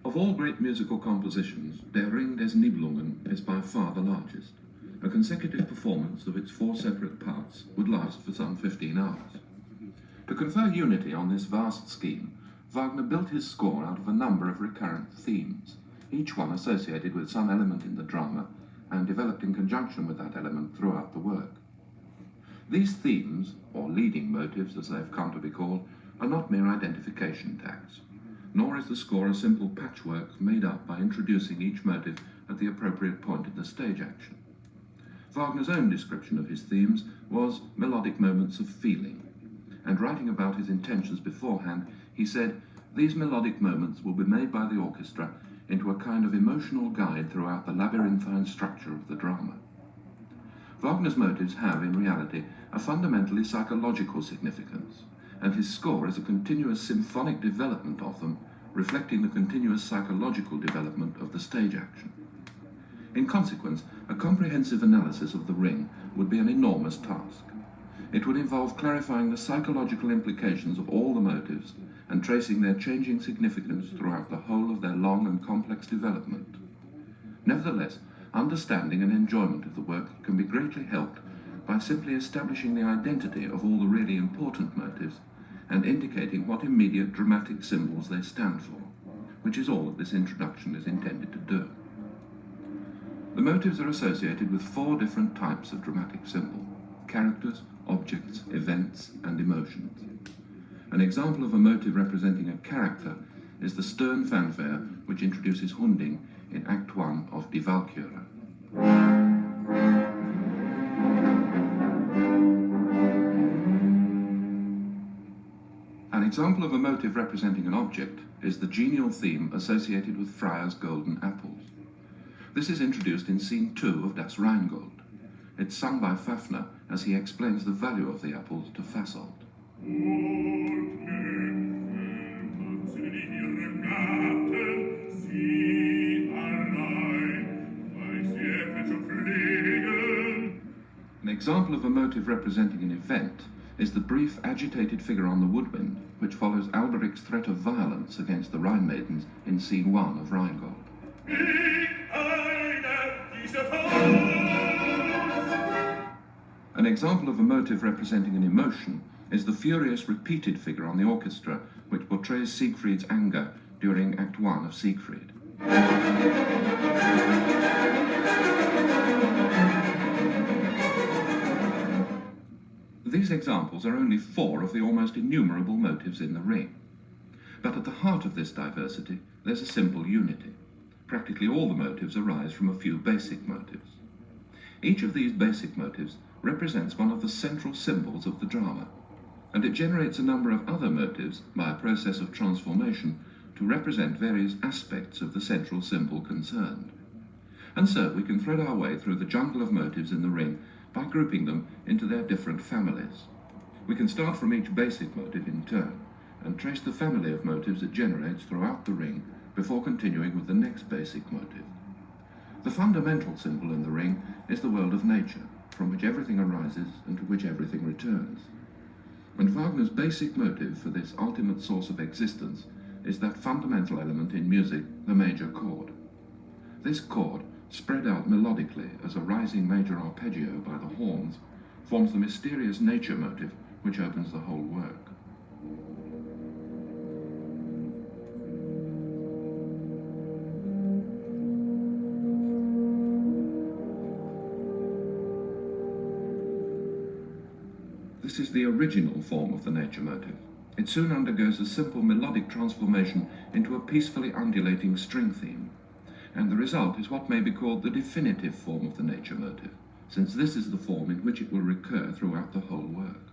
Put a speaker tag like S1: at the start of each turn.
S1: Of all great musical compositions, Der Ring des Nibelungen is by far the largest. A consecutive performance of its 4 separate parts would last for some 15 hours. To confer unity on this vast scheme, Wagner built his score out of a number of recurrent themes, each one associated with some element in the drama and developed in conjunction with that element throughout the work. These themes, or leading motives as they have come to be called, are not mere identification tags, nor is the score a simple patchwork made up by introducing each motive at the appropriate point in the stage action. Wagner's own description of his themes was melodic moments of feeling, and writing about his intentions beforehand, he said, "These melodic moments will be made by the orchestra into a kind of emotional guide throughout the labyrinthine structure of the drama." Wagner's motives have, in reality, a fundamentally psychological significance, and his score is a continuous symphonic development of them, reflecting the continuous psychological development of the stage action. In consequence, a comprehensive analysis of the Ring would be an enormous task. It would involve clarifying the psychological implications of all the motives and tracing their changing significance throughout the whole of their long and complex development. Nevertheless, understanding and enjoyment of the work can be greatly helped by simply establishing the identity of all the really important motives and indicating what immediate dramatic symbols they stand for, which is all that this introduction is intended to do. The motives are associated with 4 different types of dramatic symbol: characters, objects, events, and emotions. An example of a motive representing a character is the stern fanfare which introduces Hunding in Act 1 of Die Walküre. An example of a motive representing an object is the genial theme associated with Freya's golden apples. This is introduced in Scene 2 of Das Rheingold. It's sung by Fafner as he explains the value of the apples to Fasold. An example of a motive representing an event is the brief, agitated figure on the woodwind, which follows Alberic's threat of violence against the Rhine maidens in Scene 1 of Rheingold. An example of a motive representing an emotion is the furious, repeated figure on the orchestra, which portrays Siegfried's anger during Act 1 of Siegfried. These examples are only 4 of the almost innumerable motives in the Ring. But at the heart of this diversity, there's a simple unity. Practically all the motives arise from a few basic motives. Each of these basic motives represents one of the central symbols of the drama, and it generates a number of other motives by a process of transformation to represent various aspects of the central symbol concerned. And so we can thread our way through the jungle of motives in the Ring by grouping them into their different families. We can start from each basic motive in turn and trace the family of motives it generates throughout the Ring before continuing with the next basic motive. The fundamental symbol in the Ring is the world of nature, from which everything arises and to which everything returns. And Wagner's basic motive for this ultimate source of existence is that fundamental element in music, the major chord. This chord, spread out melodically as a rising major arpeggio by the horns, forms the mysterious nature motive which opens the whole work. This is the original form of the nature motive. It soon undergoes a simple melodic transformation into a peacefully undulating string theme, and the result is what may be called the definitive form of the nature motive, since this is the form in which it will recur throughout the whole work.